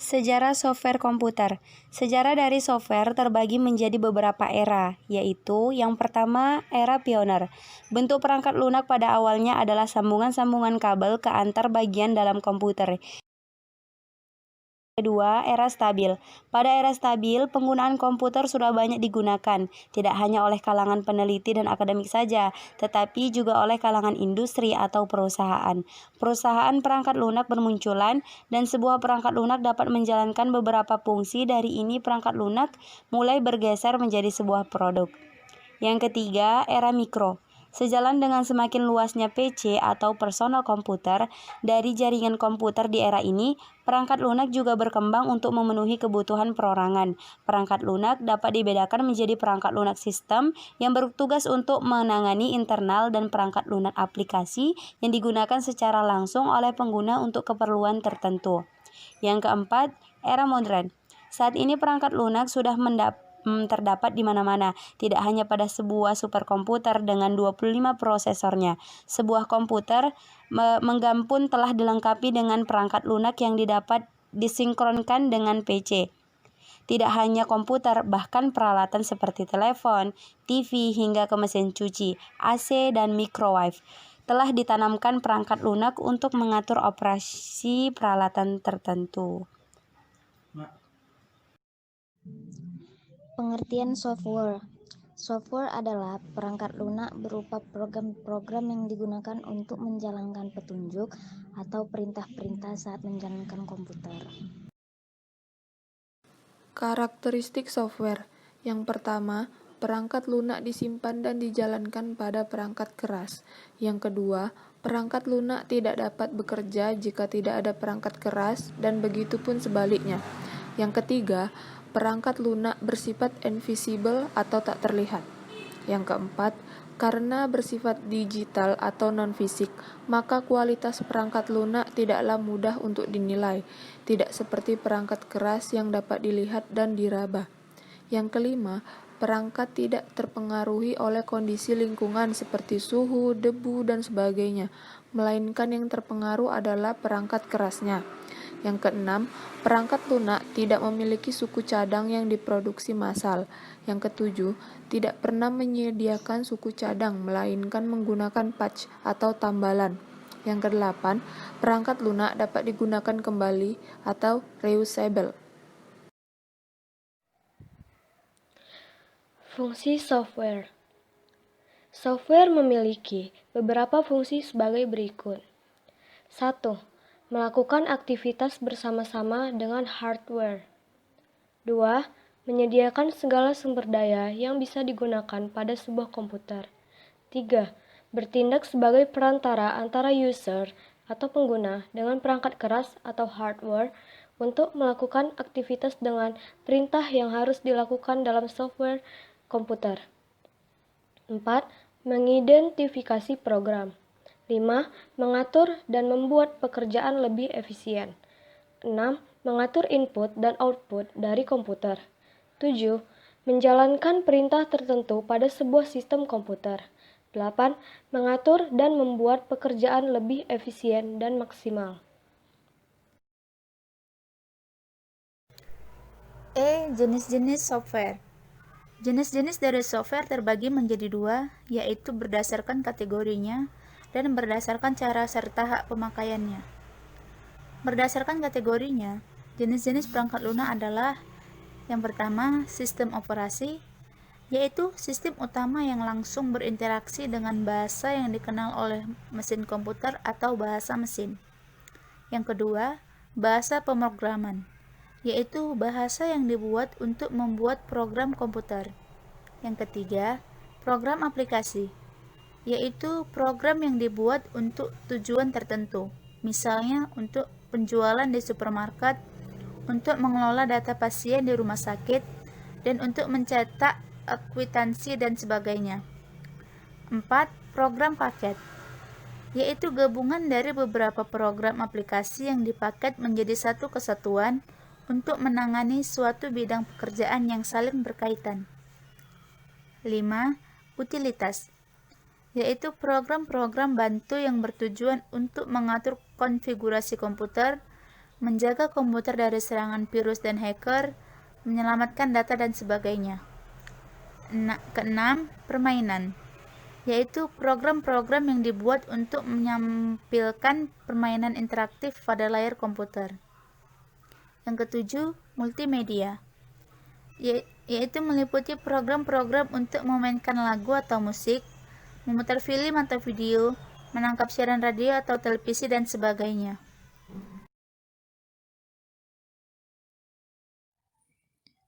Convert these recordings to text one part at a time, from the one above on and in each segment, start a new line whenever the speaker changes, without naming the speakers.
Sejarah software komputer. Sejarah dari software terbagi menjadi beberapa era, yaitu yang pertama, era pioner. Bentuk perangkat lunak pada awalnya adalah sambungan-sambungan kabel ke antar bagian dalam komputer. Kedua, era stabil. Pada era stabil, penggunaan komputer sudah banyak digunakan, tidak hanya oleh kalangan peneliti dan akademik saja, tetapi juga oleh kalangan industri atau perusahaan. Perusahaan perangkat lunak bermunculan, dan sebuah perangkat lunak dapat menjalankan beberapa fungsi. Dari ini, perangkat lunak mulai bergeser menjadi sebuah produk. Yang ketiga, era mikro. Sejalan dengan semakin luasnya PC atau personal komputer dari jaringan komputer di era ini, perangkat lunak juga berkembang untuk memenuhi kebutuhan perorangan. Perangkat lunak dapat dibedakan menjadi perangkat lunak sistem yang bertugas untuk menangani internal dan perangkat lunak aplikasi yang digunakan secara langsung oleh pengguna untuk keperluan tertentu. Yang keempat, era modern. Saat ini perangkat lunak sudah terdapat di mana-mana, tidak hanya pada sebuah superkomputer dengan 25 prosesornya. Sebuah komputer menggampun telah dilengkapi dengan perangkat lunak yang dapat disinkronkan dengan PC. Tidak hanya komputer, bahkan peralatan seperti telepon, TV, hingga ke mesin cuci, AC, dan microwave telah ditanamkan perangkat lunak untuk mengatur operasi peralatan tertentu.
Pengertian software. Software adalah perangkat lunak berupa program-program yang digunakan untuk menjalankan petunjuk atau perintah-perintah saat menjalankan komputer.
Karakteristik software. Yang pertama, perangkat lunak disimpan dan dijalankan pada perangkat keras. Yang kedua, perangkat lunak tidak dapat bekerja jika tidak ada perangkat keras, dan begitu pun sebaliknya. Yang ketiga, perangkat lunak bersifat invisible atau tak terlihat. Yang keempat, karena bersifat digital atau non-fisik, maka kualitas perangkat lunak tidaklah mudah untuk dinilai, tidak seperti perangkat keras yang dapat dilihat dan diraba. Yang kelima, perangkat tidak terpengaruhi oleh kondisi lingkungan seperti suhu, debu, dan sebagainya, melainkan yang terpengaruh adalah perangkat kerasnya. Yang keenam, perangkat lunak tidak memiliki suku cadang yang diproduksi massal. Yang ketujuh, tidak pernah menyediakan suku cadang, melainkan menggunakan patch atau tambalan. Yang kedelapan, perangkat lunak dapat digunakan kembali atau reusable.
Fungsi software. Software memiliki beberapa fungsi sebagai berikut. 1. Melakukan aktivitas bersama-sama dengan hardware. 2. Menyediakan segala sumber daya yang bisa digunakan pada sebuah komputer. 3. Bertindak sebagai perantara antara user atau pengguna dengan perangkat keras atau hardware untuk melakukan aktivitas dengan perintah yang harus dilakukan dalam software komputer. 4. Mengidentifikasi program. 5. Mengatur dan membuat pekerjaan lebih efisien. 6. Mengatur input dan output dari komputer. 7. Menjalankan perintah tertentu pada sebuah sistem komputer. 8. Mengatur dan membuat pekerjaan lebih efisien dan maksimal.
Jenis-jenis software. Jenis-jenis dari software terbagi menjadi dua, yaitu berdasarkan kategorinya dan berdasarkan cara serta hak pemakaiannya. Berdasarkan kategorinya, jenis-jenis perangkat lunak adalah: yang pertama, sistem operasi, yaitu sistem utama yang langsung berinteraksi dengan bahasa yang dikenal oleh mesin komputer atau bahasa mesin. Yang kedua, bahasa pemrograman, yaitu bahasa yang dibuat untuk membuat program komputer. Yang ketiga, program aplikasi, yaitu program yang dibuat untuk tujuan tertentu, misalnya untuk penjualan di supermarket, untuk mengelola data pasien di rumah sakit, dan untuk mencetak akwitansi dan sebagainya. 4. Program paket, yaitu gabungan dari beberapa program aplikasi yang dipaket menjadi satu kesatuan untuk menangani suatu bidang pekerjaan yang saling berkaitan. 5. Utilitas, yaitu program-program bantu yang bertujuan untuk mengatur konfigurasi komputer, menjaga komputer dari serangan virus dan hacker, menyelamatkan data dan sebagainya. Keenam, permainan, yaitu program-program yang dibuat untuk menyampilkan permainan interaktif pada layar komputer. Yang ketujuh, multimedia, yaitu meliputi program-program untuk memainkan lagu atau musik, memutar film atau video, menangkap siaran radio atau televisi, dan sebagainya.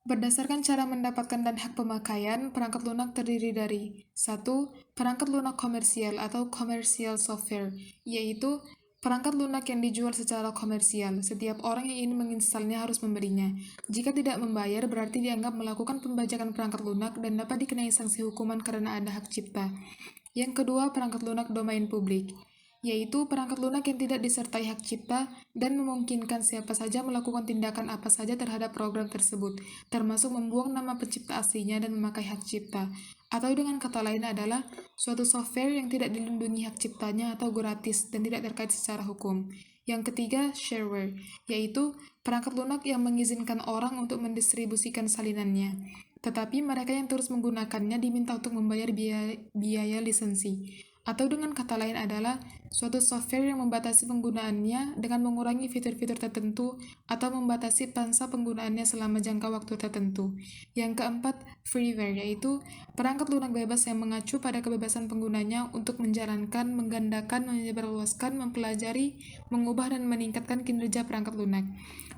Berdasarkan cara mendapatkan dan hak pemakaian, perangkat lunak terdiri dari 1. Perangkat lunak komersial atau commercial software, yaitu perangkat lunak yang dijual secara komersial. Setiap orang yang ingin menginstalnya harus membelinya. Jika tidak membayar, berarti dianggap melakukan pembajakan perangkat lunak dan dapat dikenai sanksi hukuman karena ada hak cipta. Yang kedua, perangkat lunak domain publik, yaitu perangkat lunak yang tidak disertai hak cipta dan memungkinkan siapa saja melakukan tindakan apa saja terhadap program tersebut, termasuk membuang nama pencipta aslinya dan memakai hak cipta. Atau dengan kata lain adalah suatu software yang tidak dilindungi hak ciptanya atau gratis dan tidak terkait secara hukum. Yang ketiga, shareware, yaitu perangkat lunak yang mengizinkan orang untuk mendistribusikan salinannya. Tetapi mereka yang terus menggunakannya diminta untuk membayar biaya lisensi. Atau dengan kata lain adalah suatu software yang membatasi penggunaannya dengan mengurangi fitur-fitur tertentu atau membatasi pangsa penggunaannya selama jangka waktu tertentu. Yang keempat, freeware, yaitu perangkat lunak bebas yang mengacu pada kebebasan penggunanya untuk menjalankan, menggandakan, menyebarluaskan, mempelajari, mengubah, dan meningkatkan kinerja perangkat lunak.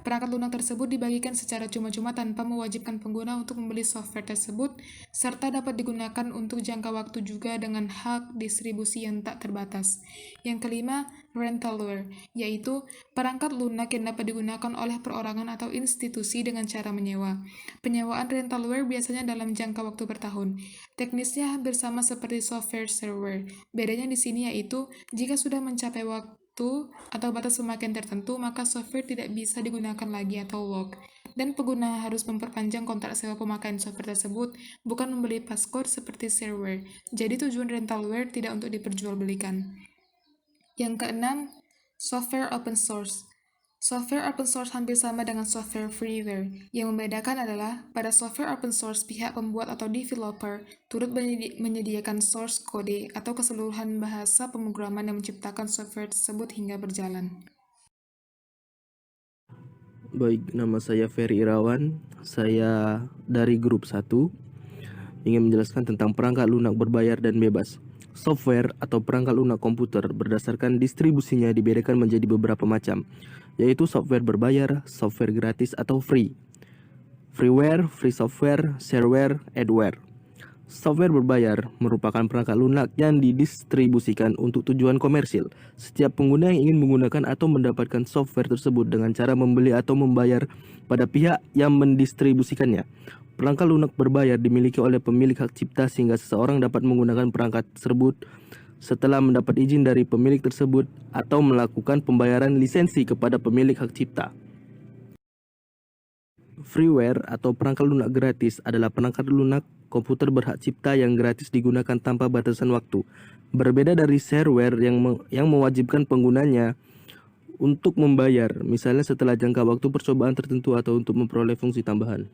Perangkat lunak tersebut dibagikan secara cuma-cuma tanpa mewajibkan pengguna untuk membeli software tersebut, serta dapat digunakan untuk jangka waktu juga dengan hak distribusi yang tak terbatas. Yang kelima, rentalware, yaitu perangkat lunak yang dapat digunakan oleh perorangan atau institusi dengan cara menyewa. Penyewaan rentalware biasanya dalam jangka waktu bertahun. Teknisnya hampir sama seperti software shareware. Bedanya di sini yaitu jika sudah mencapai waktu atau batas pemakaian tertentu, maka software tidak bisa digunakan lagi atau lock, dan pengguna harus memperpanjang kontrak sewa pemakaian software tersebut, bukan membeli passcode seperti shareware. Jadi tujuan rentalware tidak untuk diperjualbelikan. Yang keenam, software open source. Software open source hampir sama dengan software freeware. Yang membedakan adalah pada software open source pihak pembuat atau developer turut menyediakan source code atau keseluruhan bahasa pemrograman yang menciptakan software tersebut hingga berjalan.
Baik, nama saya Ferry Irawan. Saya dari grup 1 ingin menjelaskan tentang perangkat lunak berbayar dan bebas. Software atau perangkat lunak komputer berdasarkan distribusinya dibedakan menjadi beberapa macam, yaitu software berbayar, software gratis atau free, freeware, free software, shareware, adware. Software berbayar merupakan perangkat lunak yang didistribusikan untuk tujuan komersil. Setiap pengguna yang ingin menggunakan atau mendapatkan software tersebut dengan cara membeli atau membayar pada pihak yang mendistribusikannya. Perangkat lunak berbayar dimiliki oleh pemilik hak cipta sehingga seseorang dapat menggunakan perangkat tersebut setelah mendapat izin dari pemilik tersebut atau melakukan pembayaran lisensi kepada pemilik hak cipta. Freeware atau perangkat lunak gratis adalah perangkat lunak komputer berhak cipta yang gratis digunakan tanpa batasan waktu. Berbeda dari shareware yang mewajibkan penggunanya untuk membayar, misalnya setelah jangka waktu percobaan tertentu atau untuk memperoleh fungsi tambahan.